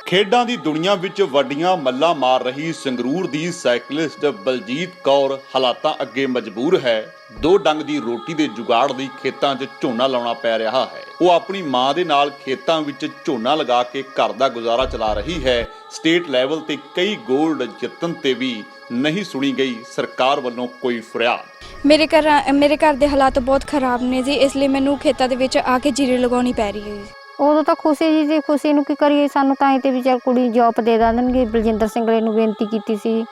ਖੇਡਾਂ ਦੀ ਦੁਨੀਆ ਵਿੱਚ ਵੱਡੀਆਂ ਮੱਲਾਂ ਮਾਰ ਰਹੀ ਸੰਗਰੂਰ ਦੀ ਸਾਈਕਲਿਸਟ ਬਲਜੀਤ ਕੌਰ ਹਾਲਾਤਾਂ ਅੱਗੇ ਮਜਬੂਰ ਹੈ। ਦੋ ਡੰਗ ਦੀ ਰੋਟੀ ਦੇ ਜੁਗਾੜ ਲਈ ਖੇਤਾਂ 'ਚ ਝੋਨਾ ਲਾਉਣਾ ਪੈ ਰਿਹਾ ਹੈ। ਉਹ ਆਪਣੀ ਮਾਂ ਦੇ ਨਾਲ ਖੇਤਾਂ ਵਿੱਚ ਝੋਨਾ ਲਗਾ ਕੇ ਘਰ ਦਾ ਗੁਜ਼ਾਰਾ ਚਲਾ ਰਹੀ ਹੈ। ਸਟੇਟ ਲੈਵਲ ਤੇ ਕਈ ਗੋਲਡ ਜਿੱਤਣ ਤੇ ਵੀ नहीं सुनी गई सरकार वालों कोई फरियाद। मेरे घर ਦੇ ਹਾਲਾਤ ਬਹੁਤ ਖਰਾਬ ਨੇ ਜੀ, ਇਸ ਲਈ ਮੈਨੂੰ ਖੇਤਾਂ ਦੇ ਵਿੱਚ ਆ ਕੇ ਜੀਰੀ ਲਗਾਉਣੀ ਪੈ ਰਹੀ ਹੈ ਜੀ। ਉਦੋਂ ਤਾਂ ਖੁਸ਼ੀ ਜੀ, ਖੁਸ਼ੀ ਨੂੰ ਕੀ ਕਰੀਏ, ਸਾਨੂੰ ਤਾਂ ਇਹ ਤੇ ਵੀ ਚੱਲ ਕੁੜੀ ਜੋਬ ਦੇ ਦੇਣਗੇ। ਬਲਜਿੰਦਰ ਸਿੰਘਲੇ ਨੂੰ ਬੇਨਤੀ ਕੀਤੀ ਸੀ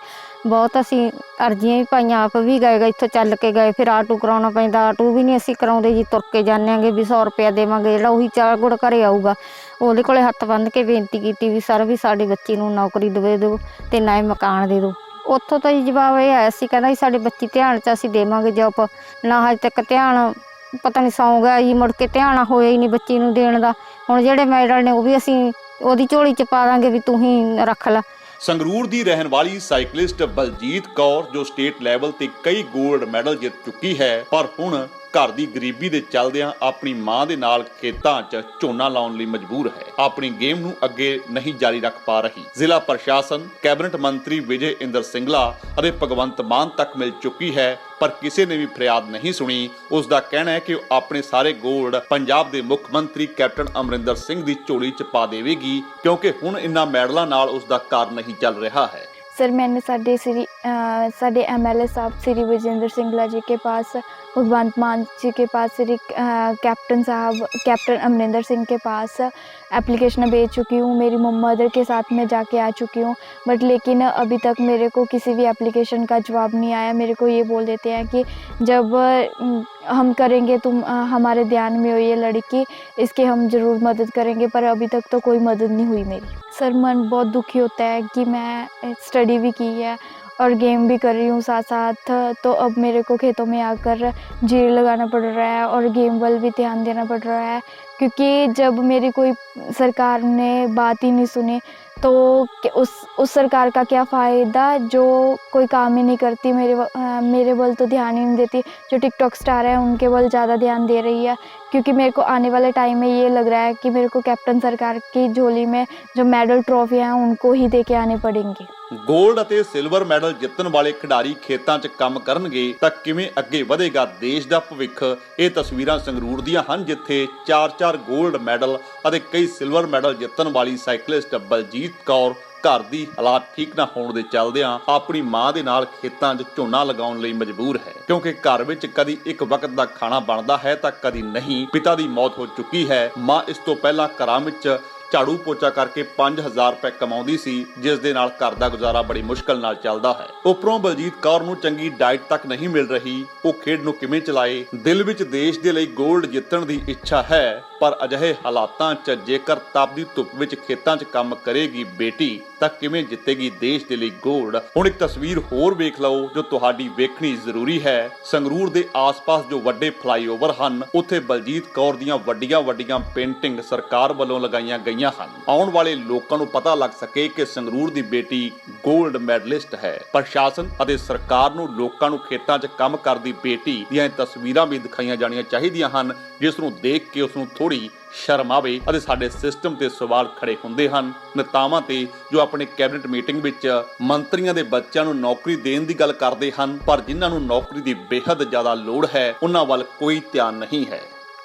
ਬਹੁਤ, ਅਸੀਂ ਅਰਜ਼ੀਆਂ ਵੀ ਪਾਈਆਂ, ਆਪ ਵੀ ਗਏ, ਇੱਥੋਂ ਚੱਲ ਕੇ ਗਏ, ਫਿਰ ਆਟੋ ਕਰਾਉਣਾ ਪੈਂਦਾ, ਆਟੋ ਵੀ ਨਹੀਂ ਅਸੀਂ ਕਰਾਉਂਦੇ ਜੀ, ਤੁਰ ਕੇ ਜਾਂਦੇ ਆਂਗੇ ਵੀ 100 ਰੁਪਇਆ ਦੇਵਾਂਗੇ, ਜਿਹੜਾ ਉਹੀ ਚਾਰ ਗੁੜ ਘਰੇ ਆਊਗਾ। ਉਹਦੇ ਕੋਲੇ ਹੱਥ ਬੰਨ੍ਹ ਕੇ ਬੇਨਤੀ ਕੀਤੀ ਵੀ ਸਰ ਵੀ ਸਾਡੀ ਬੱਚੀ ਨੂੰ ਨੌਕਰੀ ਦੇ ਦਿਓ ਤੇ ਨਾ ਹੀ ਮਕਾਨ ਦੇ ਦਿਓ। ਉੱਥੋਂ ਤਾਂ ਜੀ ਜਵਾਬ ਇਹ ਆਇਆ ਸੀ, ਕਹਿੰਦਾ ਜੀ ਸਾਡੇ ਬੱਚੀ ਧਿਆਨ 'ਚ ਅਸੀਂ ਦੇਵਾਂਗੇ ਜੋਬ, ਨਾ ਹਜੇ ਤੱਕ ਧਿਆਨ ਪਤਾ ਨਹੀਂ ਸੌਂ ਗਿਆ ਜੀ, ਮੁੜ ਕੇ ਧਿਆਨ ਹੋਇਆ ਹੀ ਨਹੀਂ ਬੱਚੀ ਨੂੰ ਦੇਣ ਦਾ। ਹੁਣ ਜਿਹੜੇ ਮੈਡਲ ਨੇ ਉਹ ਵੀ ਅਸੀਂ ਉਹਦੀ ਝੋਲੀ 'ਚ ਪਾ ਦਾਂਗੇ ਵੀ ਤੂੰ ਹੀ ਰੱਖ ਲੈ। ਸੰਗਰੂਰ ਦੀ ਰਹਿਣ ਵਾਲੀ ਸਾਈਕਲਿਸਟ ਬਲਜੀਤ ਕੌਰ ਜੋ ਸਟੇਟ ਲੈਵਲ ਤੇ ਕਈ ਗੋਲਡ ਮੈਡਲ ਜਿੱਤ ਚੁੱਕੀ ਹੈ, ਪਰ ਹੁਣ घर की गरीबी के चलदियां अपनी मां दे नाल खेतां च झोना लाउण लई मजबूर है। अपनी गेम नूं अगे नहीं जारी रख पा रही। जिला प्रशासन, कैबिनेट मंत्री विजय इंद्र सिंगला और भगवंत मान तक मिल चुकी है, पर किसी ने भी फरियाद नहीं सुनी। उसका कहना है कि अपने सारे गोल्ड पंजाब के मुख मंत्री कैप्टन अमरिंदर सिंह की झोली च पा देवेगी, क्योंकि हुण इन्हां मैडलों नाल उसका घर नहीं चल रहा है। सर मैंने साडे MLA साहब श्री विजेंद्र सिंगला जी के पास, भगवंत मान जी के पास, श्री कैप्टन अमरिंदर सिंह के पास एप्लीकेशन भेज चुकी हूँ। मेरी मदर के साथ मैं जाके आ चुकी हूँ, बट लेकिन अभी तक मेरे को किसी भी एप्लीकेशन का जवाब नहीं आया। मेरे को ये बोल देते हैं कि जब हम करेंगे, तुम हमारे ध्यान में हो ये लड़की, इसके हम ज़रूर मदद करेंगे, पर अभी तक तो कोई मदद नहीं हुई मेरी। सर मन बहुत दुखी होता है कि मैं स्टडी भी की है और गेम भी कर रही हूँ साथ साथ, तो अब मेरे को खेतों में आकर जीरी लगाना पड़ रहा है और गेम वाल भी ध्यान देना पड़ रहा है, क्योंकि जब मेरी कोई सरकार ने बात ही नहीं सुनी तो उस सरकार का क्या फ़ायदा जो कोई काम ही नहीं करती। मेरे बल तो ध्यान ही नहीं देती। जो टिकटॉक स्टार है उनके बल ज़्यादा ध्यान दे रही है, क्योंकि मेरे को आने वाले टाइम में ये लग रहा है कि मेरे को कैप्टन सरकार की झोली में जो मेडल ट्रॉफियाँ हैं उनको ही दे के आने पड़ेंगे। गोल्ड ਅਤੇ सिल्वर ਮੈਡਲ ਜਿੱਤਣ ਵਾਲੇ ਖਿਡਾਰੀ ਖੇਤਾਂ 'ਚ ਕੰਮ ਕਰਨਗੇ ਤਾਂ ਕਿਵੇਂ ਅੱਗੇ ਵਧੇਗਾ ਦੇਸ਼ ਦਾ ਭਵਿੱਖ। ਇਹ ਤਸਵੀਰਾਂ ਸੰਗਰੂਰ ਦੀਆਂ ਹਨ, ਜਿੱਥੇ 4-4 ਗੋਲਡ ਮੈਡਲ ਅਤੇ ਕਈ ਸਿਲਵਰ ਮੈਡਲ ਜਿੱਤਣ ਵਾਲੀ ਸਾਈਕਲਿਸਟ ਬਲਜੀਤ ਕੌਰ घर की हालात ठीक ना होने के चलदियां अपनी मां दे नाल खेतां 'च झोना लगाउण लई मजबूर है, क्योंकि घर विच कदी एक वक्त का खाना बनता है तो कदी नहीं। पिता की मौत हो चुकी है। मां इस तो पहला घरां विच झाड़ू पोचा करके 5000 रुपए कमाउंदी सी, जिस दे नाल घर दा गुजारा बड़ी मुश्किल नाल चलदा है। उपरों बलजीत कौर नूं चंगी डाइट तक नहीं मिल रही। वो खेड नूं किवें चलाए। दिल विच देश दे लई गोल्ड जिੱਤਣ ਦੀ इच्छा है, पर अजिहे हालातां 'ਚ जेकर तपदी धुप विच खेतां 'ਚ काम करेगी बेटी ਤਾਂ ਕਿਵੇਂ ਜਿੱਤੇਗੀ ਦੇਸ਼ ਦੇ ਲਈ ਗੋਲਡ। ਹੁਣ ਇੱਕ ਤਸਵੀਰ ਹੋਰ ਵੇਖ ਲਓ ਜੋ ਤੁਹਾਡੀ ਵੇਖਣੀ ਜ਼ਰੂਰੀ ਹੈ। ਸੰਗਰੂਰ ਦੇ ਆਸ-ਪਾਸ ਜੋ ਵੱਡੇ ਫਲਾਈਓਵਰ ਹਨ, ਉੱਥੇ ਬਲਜੀਤ ਕੌਰ ਦੀਆਂ ਵੱਡੀਆਂ ਪੇਂਟਿੰਗ ਸਰਕਾਰ ਵੱਲੋਂ ਲਗਾਈਆਂ ਗਈਆਂ ਹਨ। ਆਉਣ ਵਾਲੇ ਲੋਕਾਂ ਨੂੰ ਪਤਾ ਲੱਗ ਸਕੇ ਕਿ ਸੰਗਰੂਰ ਦੀ ਬੇਟੀ ਗੋਲਡ ਮੈਡਲਿਸਟ ਹੈ। ਪ੍ਰਸ਼ਾਸਨ ਅਤੇ ਸਰਕਾਰ ਨੂੰ ਲੋਕਾਂ ਨੂੰ ਖੇਤਾਂ 'ਚ ਕੰਮ ਕਰਦੀ ਬੇਟੀ ਦੀਆਂ ਤਸਵੀਰਾਂ ਵੀ ਦਿਖਾਈਆਂ ਜਾਣੀਆਂ ਚਾਹੀਦੀਆਂ ਹਨ, ਜਿਸ ਨੂੰ ਦੇਖ ਕੇ ਉਸ ਨੂੰ ਥੋੜੀ ਸ਼ਰਮ ਆਵੇ ਅਤੇ ਸਾਡੇ ਸਿਸਟਮ ਤੇ ਸਵਾਲ ਖੜੇ ਹੁੰਦੇ ਹਨ। ਨੇਤਾਵਾਂ ਤੇ ਜੋ ਆਪਣੇ ਕੈਬਨਿਟ ਮੀਟਿੰਗ ਵਿੱਚ ਮੰਤਰੀਆਂ ਦੇ ਬੱਚਿਆਂ ਨੂੰ ਨੌਕਰੀ ਦੇਣ ਦੀ ਗੱਲ ਕਰਦੇ ਹਨ, ਪਰ ਜਿਨ੍ਹਾਂ ਨੂੰ ਨੌਕਰੀ ਦੀ ਬੇਹੱਦ ਜ਼ਿਆਦਾ ਲੋੜ ਹੈ ਉਹਨਾਂ ਵੱਲ ਕੋਈ ਧਿਆਨ ਨਹੀਂ ਹੈ।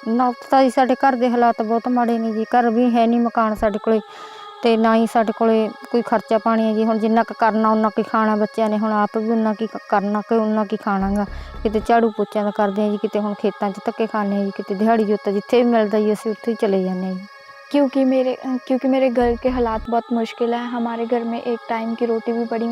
ਨੌਕਰੀ ਸਾਡੇ ਘਰ ਦੇ ਹਾਲਾਤ ਬਹੁਤ ਮਾੜੇ ਨੇ ਜੀ। ਘਰ ਵੀ ਹੈ ਨਹੀਂ, ਮਕਾਨ ਸਾਡੇ ਕੋਲੇ ਤੇ ਨਾ ਹੀ ਸਾਡੇ ਕੋਲੇ ਕੋਈ ਖਰਚਾ ਪਾਣੀ ਹੈ ਜੀ। ਹੁਣ ਜਿੰਨਾ ਕੁ ਕਰਨਾ ਉਹਨਾਂ ਕੀ ਖਾਣਾ ਬੱਚਿਆਂ ਨੇ, ਹੁਣ ਆਪ ਵੀ ਉਹਨਾਂ ਕੀ ਕਰਨਾ ਕਿ ਉਹਨਾਂ ਕੀ ਖਾਣਾਗਾ। ਕਿਤੇ ਝਾੜੂ ਪੋਚਿਆਂ ਦਾ ਕਰਦੇ ਹਾਂ ਜੀ, ਕਿਤੇ ਹੁਣ ਖੇਤਾਂ 'ਚ ਧੱਕੇ ਖਾਂਦੇ ਹਾਂ ਜੀ, कितने दिहाड़ी जोता जिथे भी मिलता जी असं उत्थे ही चले जाते हैं। क्योंकि मेरे घर के हालात बहुत मुश्किल है। हमारे घर में एक टाइम की रोटी भी बड़ी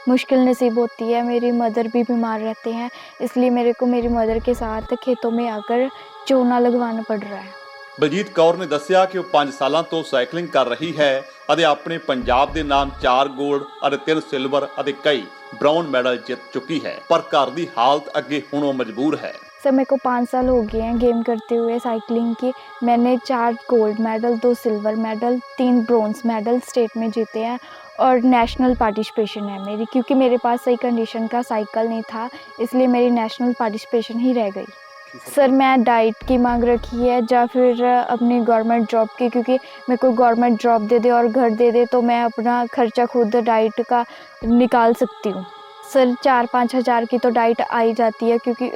मुश्किल नसीब होती है। मेरी मदर भी बीमार रहते हैं, इसलिए मेरे को मेरी मदर के साथ खेतों में आकर चूना लगवाना पड़ रहा है। ਬਲਜੀਤ ਕੌਰ ਨੇ ਦੱਸਿਆ ਕਿ ਉਹ 5 ਸਾਲਾਂ ਤੋਂ ਸਾਈਕਲਿੰਗ ਕਰ ਰਹੀ ਹੈ ਅਤੇ ਆਪਣੇ ਪੰਜਾਬ ਦੇ ਨਾਮ 4 ਗੋਲਡ ਅਤੇ 3 ਸਿਲਵਰ ਅਤੇ ਕਈ ब्राउन मेडल जीत चुकी है, पर घर की हालत अगे हुण वो मजबूर है। सर मेरे को 5 साल हो गए हैं गेम करते हुए साइकिलिंग की। मैंने 4 gold medal, 2 silver medal, 3 bronze medal state में जीते हैं और नेशनल पार्टिसिपेशन है मेरी, क्योंकि मेरे पास सही कंडीशन का साइकिल नहीं था, इसलिए मेरी नेशनल पार्टिसिपेशन ही रह गई। रखी सर मैं डाइट की मांग रखी है या फिर अपनी गवर्नमेंट जॉब की, क्योंकि मेरे को गवर्नमेंट जॉब दे दे और घर दे दे तो मैं अपना खर्चा खुद डाइट का निकाल सकती हूँ। सर 4-5 हज़ार की तो डाइट आ ही जाती है, क्योंकि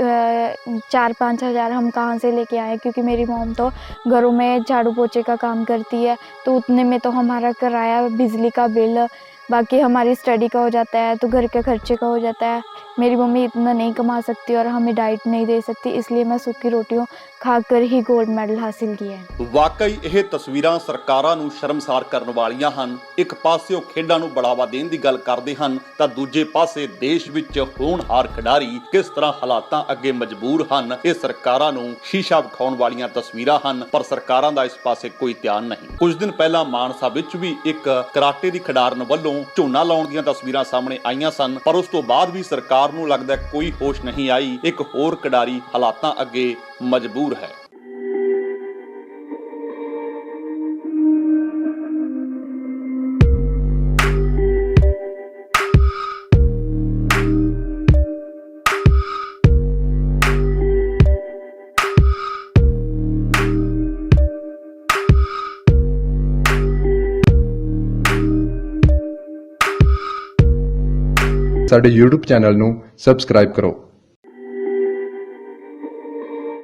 4-5 हज़ार हम कहाँ से लेके आए, क्योंकि मेरी मॉम तो घरों में झाड़ू पोछे का काम करती है, तो उतने में तो हमारा किराया, बिजली का बिल, बाकी हमारी स्टडी का हो जाता है, तो घर के खर्चे का हो जाता है। मेरी मम्मी इतना नहीं कमा सकती और हमें डाइट नहीं दे सकती, इसलिए मैं सूखी रोटियों खाकर ही गोल्ड ਮੈਡਲ ਹਾਸਿਲ किया है। ਵਾਕਈ ਇਹ ਤਸਵੀਰਾਂ ਸਰਕਾਰਾਂ ਨੂੰ ਸ਼ਰਮਸਾਰ ਕਰਨ ਵਾਲੀਆਂ ਹਨ। ਇੱਕ ਪਾਸਿਓਂ ਖੇਡਾਂ ਨੂੰ ਬੜਾਵਾ ਦੇਣ ਦੀ ਗੱਲ ਕਰਦੇ ਹਨ ਤਾਂ ਦੂਜੇ ਪਾਸੇ ਦੇਸ਼ ਵਿੱਚ ਹੋਣਹਾਰ ਖਿਡਾਰੀ ਕਿਸ ਤਰ੍ਹਾਂ ਹਾਲਾਤਾਂ ਅੱਗੇ ਮਜਬੂਰ ਹਨ। ਇਹ ਸਰਕਾਰਾਂ ਨੂੰ ਸ਼ੀਸ਼ਾ ਵਿਖਾਉਣ ਵਾਲੀਆਂ ਤਸਵੀਰਾਂ ਹਨ, ਪਰ ਸਰਕਾਰਾਂ ਦਾ ਇਸ ਪਾਸੇ ਕੋਈ ਧਿਆਨ ਨਹੀਂ। ਕੁਝ ਦਿਨ ਪਹਿਲਾਂ ਮਾਨਸਾ ਵਿੱਚ ਵੀ ਇੱਕ ਕਰਾਟੇ ਦੀ ਖਿਡਾਰਨ ਵੱਲੋਂ ਝੋਨਾ ਲਾਉਣ ਦੀਆਂ ਤਸਵੀਰਾਂ ਸਾਹਮਣੇ ਆਈਆਂ ਸਨ, ਪਰ ਉਸ ਤੋਂ ਬਾਅਦ ਵੀ ਸਰਕਾਰ ਨੂੰ ਲੱਗਦਾ ਕੋਈ ਹੋਸ਼ ਨਹੀਂ ਆਈ। ਇੱਕ ਹੋਰ ਖਿਡਾਰੀ ਹਾਲਾਤਾਂ ਅੱਗੇ ਮਜਬੂਰ ਹੈ। ਸਾਡੇ YouTube ਚੈਨਲ ਨੂੰ ਸਬਸਕ੍ਰਾਈਬ ਕਰੋ।